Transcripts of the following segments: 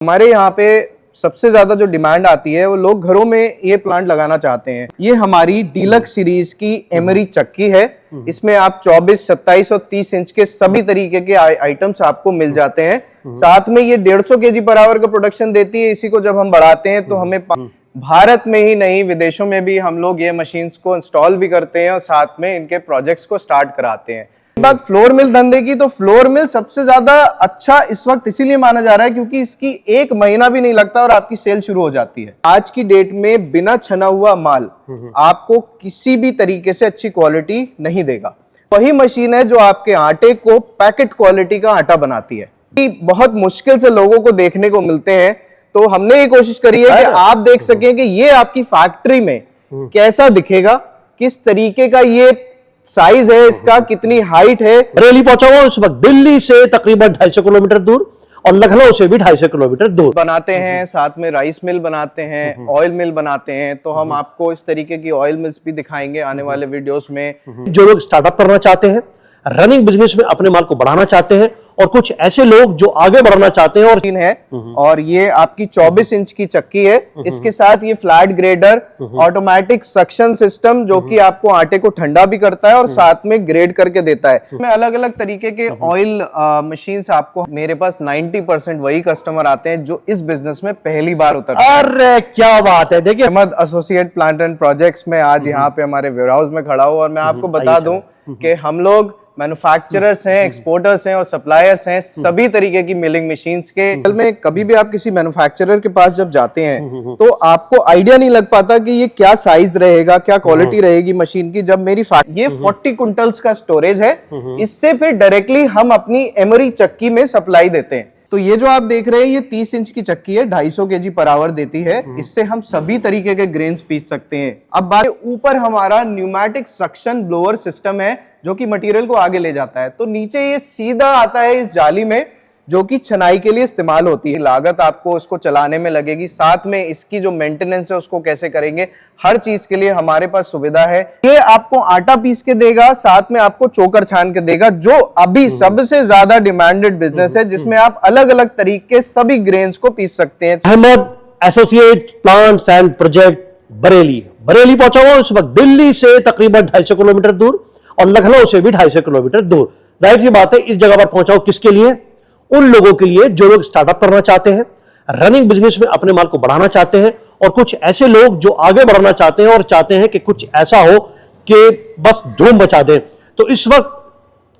हमारे यहाँ पे सबसे ज्यादा जो डिमांड आती है वो लोग घरों में ये प्लांट लगाना चाहते हैं। ये हमारी डीलक्स सीरीज की एमरी चक्की है। इसमें आप 24, 27 और 30 इंच के सभी तरीके के आइटम्स आपको मिल जाते हैं। साथ में ये 150 केजी पर आवर का प्रोडक्शन देती है। इसी को जब हम बढ़ाते हैं तो हमें भारत में ही नहीं विदेशों में भी हम लोग ये मशीन्स को इंस्टॉल भी करते हैं और साथ में इनके प्रोजेक्ट्स को स्टार्ट कराते हैं। बात फ्लोर मिल धंधे की, तो फ्लोर मिल सबसे ज्यादा अच्छा इस वक्त इसीलिए माना जा रहा है क्योंकि इसकी 1 महीना भी नहीं लगता और आपकी सेल शुरू हो जाती है। आज की डेट में बिना छना हुआ माल आपको किसी भी तरीके से अच्छी क्वालिटी नहीं देगा। वही मशीन है जो आपके आटे को पैकेट क्वालिटी का आटा बनाती है। बहुत मुश्किल से लोगों को देखने को मिलते हैं, तो हमने ये कोशिश करी है कि आप देख सकें कि ये आपकी फैक्ट्री में कैसा दिखेगा, किस तरीके का ये साइज है, इसका कितनी हाइट है। बरेली पहुंचा हुआ इस वक्त दिल्ली से तकरीबन 250 किलोमीटर दूर और लखनऊ से भी 250 किलोमीटर दूर। बनाते हैं, साथ में राइस मिल बनाते हैं, ऑयल मिल बनाते हैं। तो हम आपको इस तरीके की ऑयल मिल्स भी दिखाएंगे आने वाले वीडियोस में। जो लोग स्टार्टअप करना चाहते हैं, रनिंग बिजनेस में अपने माल को बढ़ाना चाहते हैं, और कुछ ऐसे लोग जो आगे बढ़ना चाहते हैं। और ये आपकी 24 इंच की चक्की है। इसके साथ ये flat grader, automatic suction system जो कि आपको आटे को ठंडा भी करता है और साथ में ग्रेड करके देता है। इसमें अलग अलग तरीके के ऑयल मशीन्स आपको, मेरे पास 90% वही कस्टमर आते हैं जो इस बिजनेस में पहली बार उतरते हैं। अरे क्या बात है। देखिए, Ahmad associate plant and projects में आज यहाँ पे हमारे वेयरहाउस में खड़ा हूँ और मैं आपको बता दूं कि हम लोग मैन्युफैक्चरर्स हैं, एक्सपोर्टर्स हैं और सप्लायर्स हैं सभी तरीके की मिलिंग मशीन्स के। असल में कभी भी आप किसी मैन्युफैक्चरर के पास जब जाते हैं तो आपको आइडिया नहीं लग पाता कि ये क्या साइज रहेगा, क्या क्वालिटी रहेगी मशीन की। जब मेरी ये 40 क्विंटल्स का स्टोरेज है, इससे फिर डायरेक्टली हम अपनी एमरी चक्की में सप्लाई देते हैं। तो ये जो आप देख रहे हैं ये 30 इंच की चक्की है, 250 केजी पर आवर देती है। इससे हम सभी तरीके के ग्रेन्स पीस सकते हैं। अब बात, ऊपर हमारा न्यूमेटिक सक्शन ब्लोअर सिस्टम है जो कि मटेरियल को आगे ले जाता है। तो नीचे ये सीधा आता है इस जाली में जो कि छनाई के लिए इस्तेमाल होती है। लागत आपको उसको चलाने में लगेगी, साथ में इसकी जो मेंटेनेंस है उसको कैसे करेंगे, हर चीज के लिए हमारे पास सुविधा है। ये आपको आटा पीस के देगा, साथ में आपको चोकर छान के देगा, जो अभी सबसे ज्यादा डिमांडेड बिजनेस है जिसमें आप अलग अलग तरीके सभी ग्रेन्स को पीस सकते हैं। Ahmad associate plants and project Bareilly पहुंचा हुआ इस वक्त दिल्ली से तकरीबन 250 किलोमीटर दूर और लखनऊ से भी 250 किलोमीटर दूर। जाहिर सी बात है, इस जगह पर पहुंचा हूं किसके लिए? उन लोगों के लिए जो लोग स्टार्टअप करना चाहते हैं, रनिंग बिजनेस में अपने माल को बढ़ाना चाहते हैं, और कुछ ऐसे लोग जो आगे बढ़ना चाहते हैं और चाहते हैं कि कुछ ऐसा हो कि बस धूम मचा दें। तो इस वक्त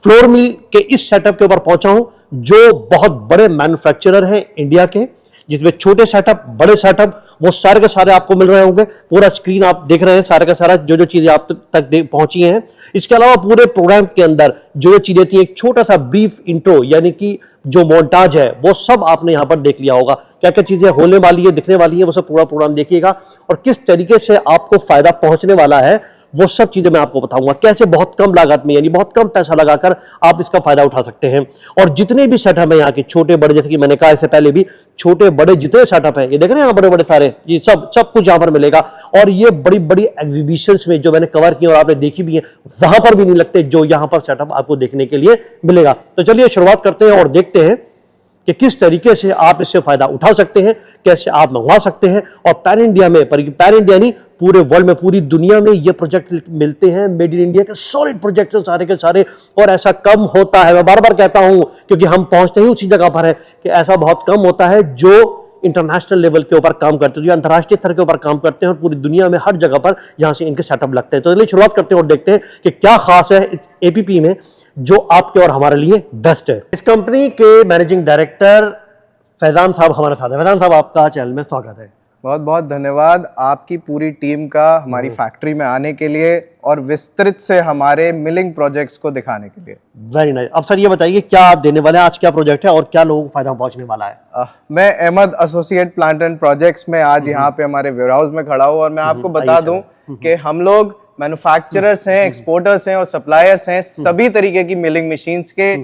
फ्लोर मिल के इस सेटअप के ऊपर पहुंचा हूं जो बहुत बड़े मैन्युफैक्चरर हैं इंडिया के, जिसमें छोटे सेटअप, बड़े सेटअप, वो सारे के सारे आपको मिल रहे होंगे। पूरा स्क्रीन आप देख रहे हैं, सारे का सारा जो जो चीजें आप तक पहुंची हैं। इसके अलावा पूरे प्रोग्राम के अंदर जो जो चीजें थी, एक छोटा सा ब्रीफ इंट्रो यानी कि जो मोन्टाज है वो सब आपने यहां पर देख लिया होगा। क्या क्या चीजें होने वाली है, दिखने वाली है, वो सब पूरा प्रोग्राम देखिएगा और किस तरीके से आपको फायदा पहुंचने वाला है वो सब चीजें मैं आपको बताऊंगा। कैसे बहुत कम लागत में यानी बहुत कम पैसा लगाकर आप इसका फायदा उठा सकते हैं। और जितने भी सेटअप है यहाँ के, छोटे बड़े, जैसे कि मैंने कहा इससे पहले भी, छोटे बड़े जितने सेटअप है, ये देख रहे हैं यहाँ बड़े बड़े सारे, ये सब कुछ यहाँ पर मिलेगा। और ये बड़ी बड़ी एग्जीबिशंस में जो मैंने कवर किए और आपने देखी भी है, वहां पर भी नहीं लगते जो यहाँ पर सेटअप आपको देखने के लिए मिलेगा। तो चलिए शुरुआत करते हैं और देखते हैं कि किस तरीके से आप इससे फायदा उठा सकते हैं, कैसे आप मंगवा सकते हैं। और पैन इंडिया में, पैन इंडिया नहीं, पूरे वर्ल्ड में, पूरी दुनिया में ये प्रोजेक्ट मिलते हैं। मेड इन इंडिया के सॉलिड प्रोजेक्ट हैं सारे के सारे, और ऐसा कम होता है। मैं बार बार कहता हूं क्योंकि हम पहुंचते ही उसी जगह पर है कि ऐसा बहुत कम होता है जो इंटरनेशनल लेवल के ऊपर काम करते हैं, जो अंतर्राष्ट्रीय स्तर के ऊपर काम करते हैं, और पूरी दुनिया में हर जगह पर यहां से इनके सेटअप लगते हैं। तो चलिए शुरुआत करते हैं और देखते हैं कि क्या खास है इस एपीपी में जो आपके और हमारे लिए बेस्ट है। इस कंपनी के मैनेजिंग डायरेक्टर फैजान साहब हमारे साथ है। फैजान साहब, आपका चैनल में स्वागत है। बहुत बहुत धन्यवाद आपकी पूरी टीम का हमारी फैक्ट्री में आने के लिए और विस्तृत से हमारे मिलिंग प्रोजेक्ट्स को दिखाने के लिए। Very nice. अब सर ये बताइए क्या आप देने वाले हैं, आज क्या प्रोजेक्ट है और क्या लोगों को फायदा पहुंचने वाला है? मैं Ahmad associate plant and projects में आज यहाँ पे हमारे वेयरहाउस में खड़ा हूँ और मैं आपको बता दूं कि हम लोग मैन्युफैक्चरर्स हैं, एक्सपोर्टर्स हैं और सप्लायर्स हैं सभी तरीके की मिलिंग मशीन्स के।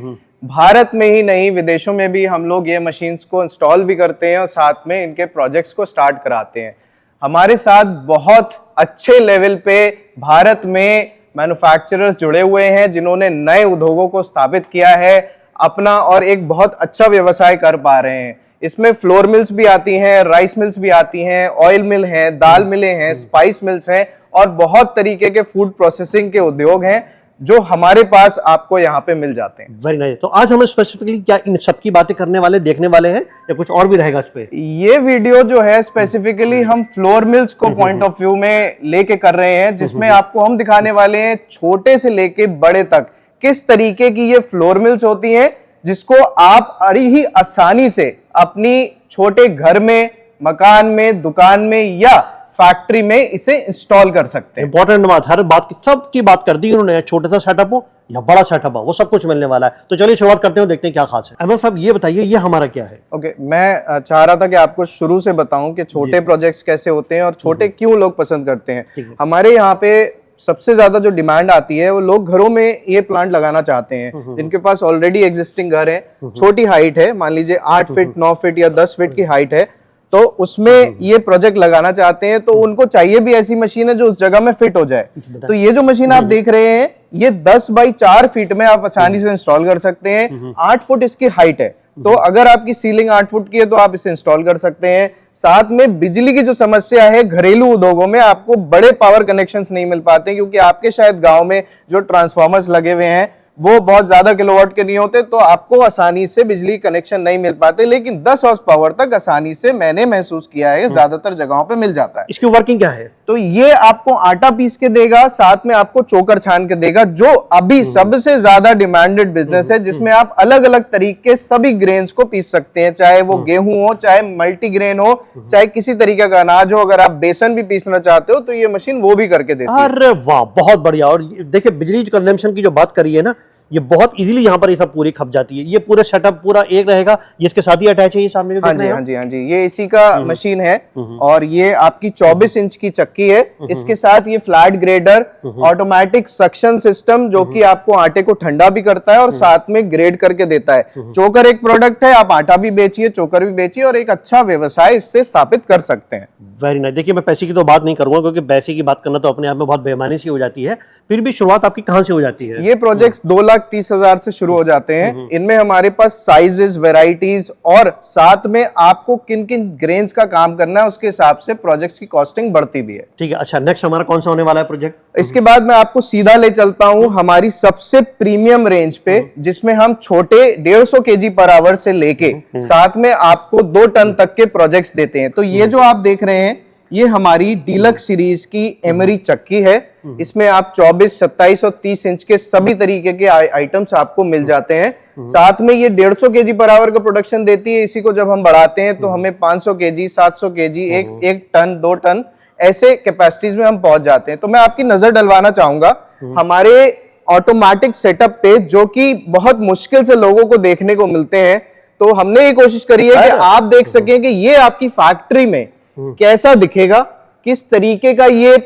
भारत में ही नहीं विदेशों में भी हम लोग ये मशीन्स को इंस्टॉल भी करते हैं और साथ में इनके प्रोजेक्ट्स को स्टार्ट कराते हैं। हमारे साथ बहुत अच्छे लेवल पे भारत में मैन्युफैक्चरर्स जुड़े हुए हैं जिन्होंने नए उद्योगों को स्थापित किया है अपना और एक बहुत अच्छा व्यवसाय कर पा रहे हैं। इसमें फ्लोर मिल्स भी आती हैं, राइस मिल्स भी आती हैं, ऑयल मिल हैं, दाल मिलें हैं, स्पाइस मिल्स हैं और बहुत तरीके के फूड प्रोसेसिंग के उद्योग हैं जो हमारे पास आपको यहाँ पे मिल जाते हैं। Very nice. तो आज हम स्पेसिफिकली क्या इन सब की बातें करने वाले, देखने वाले हैं, या कुछ और भी रहेगा इस पे? ये वीडियो जो है स्पेसिफिकली हम फ्लोर मिल्स को पॉइंट ऑफ व्यू में लेके कर रहे हैं, जिसमें आपको हम दिखाने वाले हैं छोटे से लेके बड़े तक किस तरीके की ये फ्लोर मिल्स होती हैं, जिसको आप बड़ी ही आसानी से अपनी छोटे घर में, मकान में, दुकान में या फैक्ट्री में इसे इंस्टॉल कर सकते हैं। इंपॉर्टेंट बात, हर बात की सब की बात कर दी उन्होंने, छोटा सा सेटअप हो या बड़ा सेटअप हो, वो सब कुछ मिलने वाला है। तो चलिए शुरुआत करते हैं, देखते हैं क्या खास है। अहमद साहब ये बताइए, ये हमारा क्या है? ओके, मैं चाह रहा था कि आपको शुरू से बताऊं कि छोटे प्रोजेक्ट्स कैसे होते हैं और छोटे क्यों लोग पसंद करते हैं। हमारे यहाँ पे सबसे ज्यादा जो डिमांड आती है वो लोग घरों में ये प्लांट लगाना चाहते हैं जिनके पास ऑलरेडी एग्जिस्टिंग घर है, छोटी हाइट है, मान लीजिए 8 फीट 9 फीट या 10 फीट की हाइट है, तो उसमें ये प्रोजेक्ट लगाना चाहते हैं, तो उनको चाहिए भी ऐसी मशीन है जो उस जगह में फिट हो जाए। तो ये जो मशीन आप देख रहे हैं, ये 10 बाई 4 फीट में आप आसानी से इंस्टॉल कर सकते हैं। 8 फुट इसकी हाइट है, तो अगर आपकी सीलिंग 8 फुट की है तो आप इसे इंस्टॉल कर सकते हैं। साथ में बिजली की जो समस्या है, घरेलू उद्योगों में आपको बड़े पावर कनेक्शंस नहीं मिल पाते क्योंकि आपके शायद गांव में जो ट्रांसफार्मर्स लगे हुए हैं वो बहुत ज्यादा किलोवाट के नहीं होते, तो आपको आसानी से बिजली कनेक्शन नहीं मिल पाते, लेकिन 10 हॉर्स पावर तक आसानी से मैंने महसूस किया है ज्यादातर जगहों पे मिल जाता है। इसकी वर्किंग क्या है? तो ये आपको आटा पीस के देगा, साथ में आपको चोकर छान के देगा, जो अभी सबसे ज्यादा डिमांडेड बिजनेस है, जिसमें आप अलग अलग तरीके सभी ग्रेन्स को पीस सकते हैं, चाहे वो गेहूं हो, चाहे मल्टीग्रेन हो, चाहे किसी तरीके का अनाज हो। अगर आप बेसन भी पीसना चाहते हो तो ये मशीन वो भी करके देती है। अरे वाह, बहुत बढ़िया। और देखिए बिजली कंजम्पशन की जो बात करी है ना, ये बहुत इजीली यहाँ पर ये सब पूरी खप जाती है। ये पूरा सेटअप पूरा एक रहेगा, ये इसके साथ ही अटैच है, ये सामने जो हाँ देख जी, रहे हैं हाँ जी, हाँ जी, ये इसी का मशीन है और ये आपकी 24 इंच की चक्की है। इसके साथ ये flat grader, automatic suction system जो कि आपको आटे को ठंडा भी करता है और साथ में ग्रेड करके देता है। चोकर एक प्रोडक्ट है, आप आटा भी बेचिए, चोकर भी बेचिए और एक अच्छा व्यवसाय इससे स्थापित कर सकते हैं। Very nice. देखिए मैं पैसे की तो बात नहीं करूंगा क्योंकि पैसे की बात करना तो अपने आप में बहुत बेईमानी सी हो जाती है, फिर भी शुरुआत आपकी कहाँ से हो जाती है? ये प्रोजेक्ट्स 2,30,000 से शुरू हो जाते हैं। इनमें हमारे पास साइजेस, वेराइटीज और साथ में आपको किन किन ग्रेन्स का काम करना है उसके हिसाब से प्रोजेक्ट्स की कॉस्टिंग बढ़ती भी है। ठीक है, अच्छा नेक्स्ट हमारा कौन सा होने वाला है प्रोजेक्ट? इसके बाद मैं आपको सीधा ले चलता हूं हमारी सबसे प्रीमियम रेंज पे, जिसमें हम छोटे 150 kg पर आवर से लेके साथ में आपको 2 टन तक के प्रोजेक्ट्स देते हैं। तो ये जो आप देख रहे हैं, ये हमारी डीलक्स सीरीज की एमरी चक्की है। इसमें आप 24, 27 और 30 इंच के सभी तरीके के आइटम्स आपको मिल जाते हैं। साथ में ये 150 kg पर आवर का प्रोडक्शन देती है। इसी को जब हम बढ़ाते हैं तो हमें 500 kg, 700 kg, एक टन, 2 टन ऐसे कैपेसिटीज में हम पहुंच जाते हैं। तो मैं आपकी नजर डलवाना चाहूंगा हमारे ऑटोमेटिक सेटअप पे, जो कि बहुत मुश्किल से लोगों को देखने को मिलते हैं। तो हमने ये कोशिश करी है कि आप देख सकें कि ये आपकी फैक्ट्री में कैसा दिखेगा, किस तरीके का ये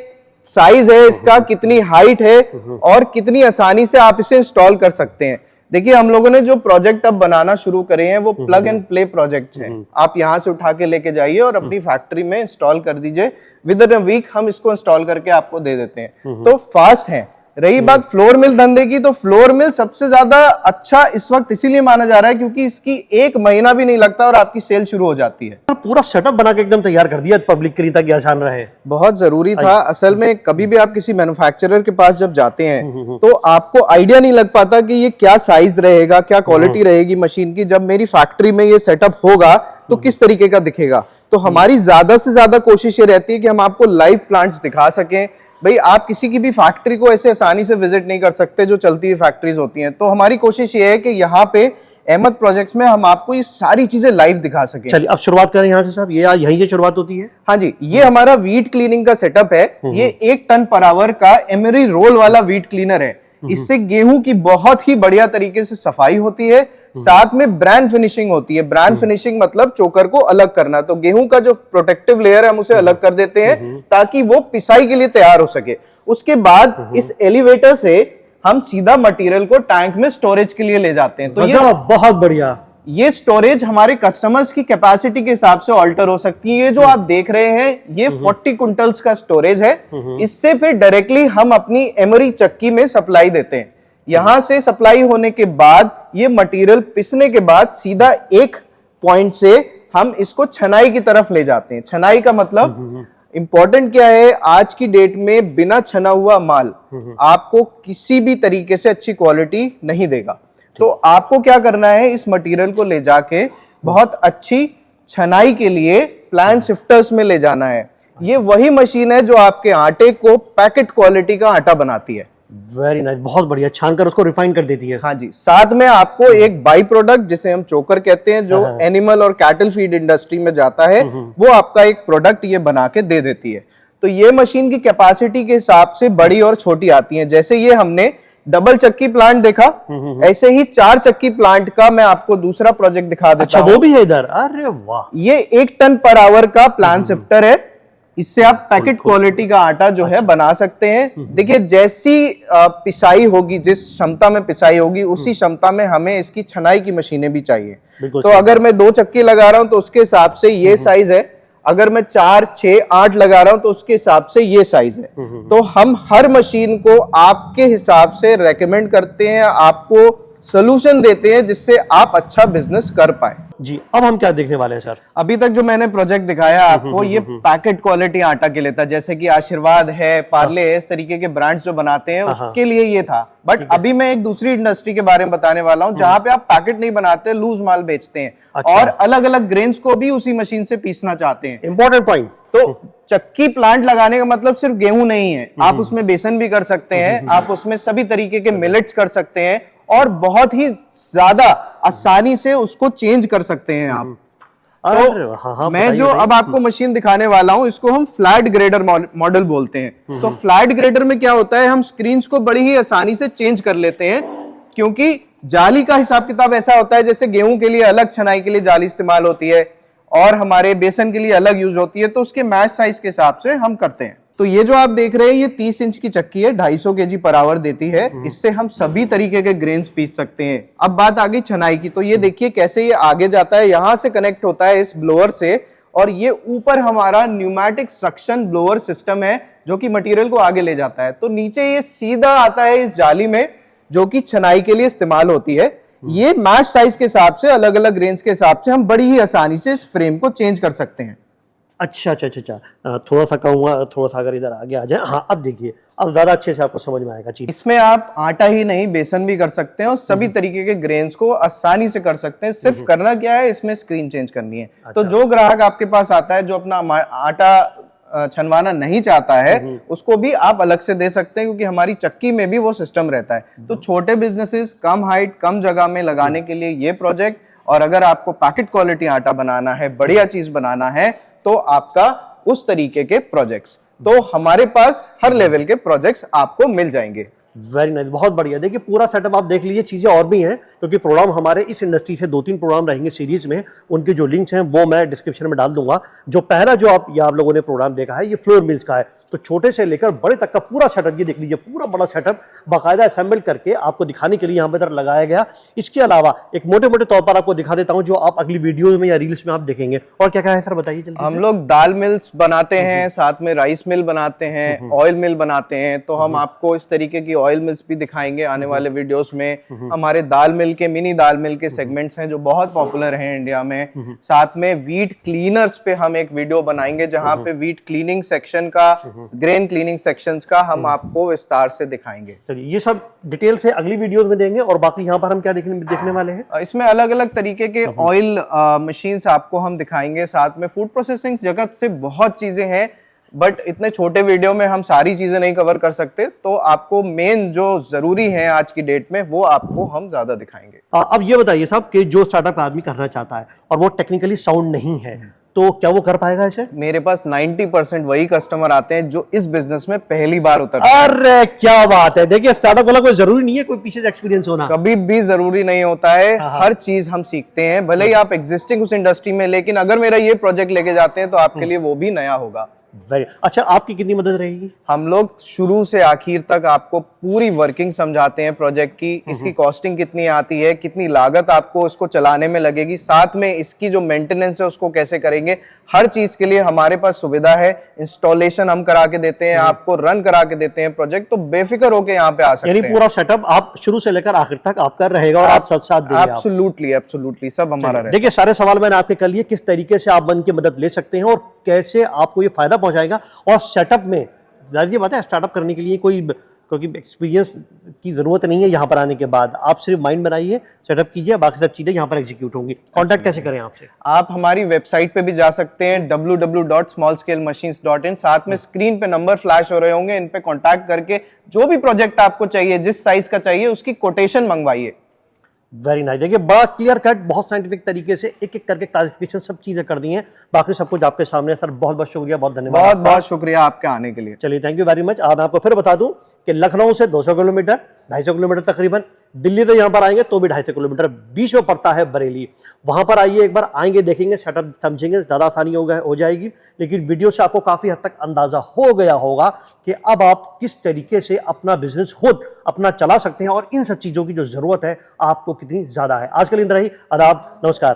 साइज है इसका, कितनी हाइट है और कितनी आसानी से आप इसे इंस्टॉल कर सकते हैं। देखिए हम लोगों ने जो प्रोजेक्ट अब बनाना शुरू करे हैं वो प्लग एंड प्ले प्रोजेक्ट्स हैं। आप यहां से उठा के लेके जाइए और अपनी फैक्ट्री में इंस्टॉल कर दीजिए। विद इन अ वीक हम इसको इंस्टॉल करके आपको दे देते हैं। तो फास्ट है। रही बात फ्लोर मिल धंधे की, तो फ्लोर मिल सबसे ज्यादा अच्छा इस वक्त इसीलिए माना जा रहा है क्योंकि इसकी 1 महीना भी नहीं लगता और आपकी सेल शुरू हो जाती है। पूरा सेटअप बना के एकदम तैयार कर दिया पब्लिक के लिए ताकि आसान रहे। बहुत जरूरी था। असल में कभी भी आप किसी मैन्युफैक्चरर के पास जब जाते हैं तो आपको आइडिया नहीं लग पाता कि ये क्या साइज रहेगा, क्या क्वालिटी रहेगी मशीन की। जब मेरी फैक्ट्री में ये सेटअप होगा तो किस तरीके का दिखेगा। तो हमारी ज्यादा से ज्यादा कोशिश ये रहती है कि हम आपको लाइव प्लांट्स दिखा सकें। भाई आप किसी की भी फैक्ट्री को ऐसे आसानी से विजिट नहीं कर सकते जो चलती हुई फैक्ट्रीज होती हैं। तो हमारी कोशिश ये है कि यहाँ पे अहमद प्रोजेक्ट्स में हम आपको ये सारी चीजें लाइव दिखा सकें। चलिए अब शुरुआत करें यहाँ से साहब, ये यहीं से शुरुआत होती है? हाँ जी, ये हमारा वीट क्लीनिंग का सेटअप है। ये 1 टन पर आवर का एमरी रोल वाला वीट क्लीनर है। इससे गेहूं की बहुत ही बढ़िया तरीके से सफाई होती है, साथ में ब्रांड फिनिशिंग होती है। ब्रांड फिनिशिंग मतलब चोकर को अलग करना। तो गेहूं का जो प्रोटेक्टिव लेयर है हम उसे अलग कर देते हैं ताकि वो पिसाई के लिए तैयार हो सके। उसके बाद इस एलिवेटर से हम सीधा मटेरियल को टैंक में स्टोरेज के लिए ले जाते हैं। तो ये बहुत बढ़िया। ये स्टोरेज हमारे कस्टमर्स की कैपेसिटी के हिसाब से ऑल्टर हो सकती है। ये जो आप देख रहे हैं ये 40 क्विंटल्स का स्टोरेज है। इससे फिर डायरेक्टली हम अपनी एमरी चक्की में सप्लाई देते हैं। यहां से सप्लाई होने के बाद ये मटेरियल पिसने के बाद सीधा एक पॉइंट से हम इसको छनाई की तरफ ले जाते हैं। छनाई का मतलब इंपॉर्टेंट क्या है, आज की डेट में बिना छना हुआ माल आपको किसी भी तरीके से अच्छी क्वालिटी नहीं देगा। तो आपको क्या करना है, इस मटेरियल को ले जाके बहुत अच्छी छनाई के लिए प्लान शिफ्टर्स में ले जाना है। ये वही मशीन है जो आपके आटे को पैकेट क्वालिटी का आटा बनाती है। वेरी नाइस, बहुत बढ़िया, छानकर उसको रिफाइन कर देती है। हाँ जी, साथ में आपको एक बाई प्रोडक्ट जिसे हम चोकर कहते हैं, जो एनिमल और कैटल फीड इंडस्ट्री में जाता है, वो आपका एक प्रोडक्ट ये बना के दे देती है। तो ये मशीन की कैपेसिटी के हिसाब से बड़ी और छोटी आती है। जैसे ये हमने डबल चक्की प्लांट देखा, ऐसे ही 4 चक्की प्लांट का मैं आपको दूसरा प्रोजेक्ट दिखा देता अच्छा, हूं। वो भी है इधर, अरे वाह। ये 1 टन पर आवर का प्लान शिफ्टर है। इससे आप पैकेट क्वालिटी का आटा जो है बना सकते हैं। देखिए, जैसी पिसाई होगी, जिस क्षमता में पिसाई होगी, उसी क्षमता में हमें इसकी छनाई की मशीनें भी चाहिए। तो अगर मैं 2 चक्की लगा रहा हूं तो उसके हिसाब से ये साइज है, अगर मैं 4, 6, 8 लगा रहा हूं तो उसके हिसाब से ये साइज है। तो हम हर मशीन को आपके हिसाब से रेकमेंड करते हैं, आपको सोल्यूशन देते हैं जिससे आप अच्छा बिजनेस कर पाए। जी, अब हम क्या देखने वाले हैं सर? अभी तक जो मैंने प्रोजेक्ट दिखाया आपको, ये पैकेट क्वालिटी आटा के लिए था। जैसे कि आशीर्वाद है, पार्ले है, इस तरीके के ब्रांड्स जो बनाते हैं उसके लिए ये था। बट अभी मैं एक दूसरी इंडस्ट्री के बारे में बताने वाला हूँ, जहां पे आप पैकेट नहीं बनाते, लूज माल बेचते हैं। अच्छा। और अलग अलग ग्रेन्स को भी उसी मशीन से पीसना चाहते हैं। Important point. तो चक्की प्लांट लगाने का मतलब सिर्फ गेहूं नहीं है, आप उसमें बेसन भी कर सकते हैं, आप उसमें सभी तरीके के मिलेट्स कर सकते हैं और बहुत ही ज्यादा आसानी से उसको चेंज कर सकते हैं आप। तो हाँ, मैं जो अब आपको मशीन दिखाने वाला हूं, इसको हम फ्लैट ग्रेडर मॉडल बोलते हैं। तो फ्लैट ग्रेडर में क्या होता है, हम स्क्रीन्स को बड़ी ही आसानी से चेंज कर लेते हैं, क्योंकि जाली का हिसाब किताब ऐसा होता है, जैसे गेहूं के लिए अलग, छनाई के लिए जाली इस्तेमाल होती है और हमारे बेसन के लिए अलग यूज होती है। तो उसके मैच साइज के हिसाब से हम करते हैं। तो ये जो आप देख रहे हैं, ये 30 इंच की चक्की है, 250 kg पर आवर देती है। इससे हम सभी तरीके के ग्रेन्स पीस सकते हैं। अब बात आ गई छनाई की, तो ये देखिए कैसे ये आगे जाता है, यहां से कनेक्ट होता है इस ब्लोअर से, और ये ऊपर हमारा न्यूमेटिक सक्शन ब्लोअर सिस्टम है जो कि मटेरियल को आगे ले जाता है। तो नीचे ये सीधा आता है इस जाली में, जो कि छनाई के लिए इस्तेमाल होती है। ये मैच साइज के हिसाब से, अलग अलग ग्रेन्स के हिसाब से हम बड़ी ही आसानी से इस फ्रेम को चेंज कर सकते हैं। अच्छा, थोड़ा सा कहूँगा, थोड़ा सा अगर इधर आगे आ जाए। हाँ, अब देखिए, अब ज्यादा अच्छे से आपको समझ में आएगा चीज। इसमें आप आटा ही नहीं, बेसन भी कर सकते हैं और सभी तरीके के ग्रेन्स को आसानी से कर सकते हैं। सिर्फ करना क्या है, इसमें स्क्रीन चेंज करनी है। तो जो ग्राहक आपके पास आता है, जो अपना आटा छनवाना नहीं चाहता है, उसको भी आप अलग से दे सकते हैं, क्योंकि हमारी चक्की में भी वो सिस्टम रहता है। तो छोटे बिजनेसेस, कम हाइट, कम जगह में लगाने के लिए ये प्रोजेक्ट, और अगर आपको पैकेट क्वालिटी आटा बनाना है, बढ़िया चीज बनाना है, तो आपका उस तरीके के प्रोजेक्ट्स, तो हमारे पास हर लेवल के प्रोजेक्ट्स आपको मिल जाएंगे। वेरी नाइस, बहुत बढ़िया। देखिए, पूरा सेटअप आप देख लीजिए, चीजें और भी हैं, क्योंकि प्रोग्राम हमारे इस इंडस्ट्री से 2-3 प्रोग्राम रहेंगे सीरीज में। उनके जो लिंक्स हैं वो मैं डिस्क्रिप्शन में डाल दूंगा। जो पहला जो आप लोगों ने प्रोग्राम देखा है, ये फ्लोर मिल्स का है। तो छोटे से लेकर बड़े तक का पूरा सेटअप ये देख लीजिए, पूरा बड़ा सेटअप बाकायदा असेंबल करके आपको दिखाने के लिए यहाँ पर लगाया गया। इसके अलावा एक मोटे मोटे तौर पर आपको दिखा देता हूँ, जो आप अगली वीडियो में या रील्स में आप देखेंगे। और क्या क्या है सर, बताइए जल्दी। हम लोग दाल मिल्स बनाते हैं, साथ में राइस मिल बनाते हैं, ऑयल मिल बनाते हैं। तो हम आपको इस तरीके की ऑयल मिल्स भी दिखाएंगे आने वाले वीडियोस में। हमारे दाल मिल के, मिनी दाल मिल के सेगमेंट्स हैं जो बहुत पॉपुलर हैं इंडिया में। साथ में वीट क्लीनर्स पे हम एक वीडियो बनाएंगे, जहां पे वीट क्लीनिंग सेक्शन का, ग्रेन क्लीनिंग सेक्शंस का हम आपको विस्तार से दिखाएंगे। चलिए, ये सब डिटेल से अगली वीडियोस में देंगे। और बाकी यहाँ पर हम क्या देखने वाले हैं, इसमें अलग अलग तरीके के ऑयल मशीन्स आपको हम दिखाएंगे। साथ में फूड प्रोसेसिंग जगत से बहुत चीजें हैं, बट इतने छोटे वीडियो में हम सारी चीजें नहीं कवर कर सकते। तो आपको मेन जो जरूरी है आज की डेट में, वो आपको हम ज्यादा दिखाएंगे। अब ये बताइए साहब कि जो स्टार्टअप आदमी करना चाहता है और वो टेक्निकली साउंड नहीं है, तो क्या वो कर पाएगा इसे? मेरे पास 90% वही कस्टमर आते हैं जो इस बिजनेस में पहली बार उतरते हैं। अरे क्या बात है। देखिए, स्टार्टअप वाला कोई जरूरी नहीं है कोई पीछे से एक्सपीरियंस होना, कभी भी जरूरी नहीं होता है। हर चीज हम सीखते हैं, भले ही आप एग्जिस्टिंग उस इंडस्ट्री में, लेकिन अगर मेरा ये प्रोजेक्ट लेके जाते हैं तो आपके लिए वो भी नया होगा। वेरी अच्छा, आपकी कितनी मदद रहेगी? हम लोग शुरू से आखिर तक आपको पूरी वर्किंग समझाते हैं प्रोजेक्ट की, इसकी कॉस्टिंग कितनी आती है, कितनी लागत आपको उसको चलाने में लगेगी, साथ में इसकी जो मेंटेनेंस है उसको कैसे करेंगे, हर चीज के लिए हमारे पास सुविधा है। इंस्टॉलेशन हम करा के देते हैं, आपको रन करा के देते हैं प्रोजेक्ट, तो बेफिक्र होके यहाँ पे आ सकते यानी हैं। पूरा सेटअप आप शुरू से लेकर आखिर तक आपका रहेगा और आप साथ देंगे आप। एब्सोल्युटली एब्सोल्युटली सब हमारा रहेगा। देखिए, सारे सवाल मैंने आपके कर लिए, किस तरीके से आप बन के मदद ले सकते हैं और कैसे आपको ये फायदा पहुंचाएगा। और सेटअप में जाहिर सी बात है, स्टार्टअप करने के लिए क्योंकि एक्सपीरियंस की जरूरत नहीं है यहाँ पर आने के बाद, आप सिर्फ माइंड बनाइए, सेटअप कीजिए, बाकी सब चीजें यहाँ पर एग्जीक्यूट होंगी। कांटेक्ट कैसे करें आपसे? आप हमारी वेबसाइट पे भी जा सकते हैं www.smallscalemachines.in, साथ में स्क्रीन पे नंबर फ्लैश हो रहे होंगे, इन पे कांटेक्ट करके जो भी प्रोजेक्ट आपको चाहिए, जिस साइज का चाहिए, उसकी कोटेशन मंगवाइए। Very nice. देखिए, बड़ा क्लियर कट, बहुत साइंटिफिक तरीके से एक एक करके क्लासिफिकेशन सब चीजें कर दी हैं, बाकी सब कुछ आपके सामने। सर बहुत बहुत शुक्रिया, बहुत धन्यवाद। बहुत बहुत शुक्रिया आपके आने के लिए। चलिए, थैंक यू वेरी मच। आज मैं आपको फिर बता दूं कि लखनऊ से 200 किलोमीटर, 250 किलोमीटर तकरीबन, दिल्ली तो यहाँ पर आएंगे तो भी 250 किलोमीटर, बीच में पड़ता है बरेली। वहां पर आइए, एक बार आएंगे, देखेंगे, सेटअप समझेंगे, ज्यादा आसानी हो जाएगी। लेकिन वीडियो से आपको काफी हद तक अंदाजा हो गया होगा कि अब आप किस तरीके से अपना बिजनेस खुद अपना चला सकते हैं और इन सब चीजों की जो जरूरत है आपको कितनी ज्यादा है। आज के लिए इतना ही। आदाब, नमस्कार।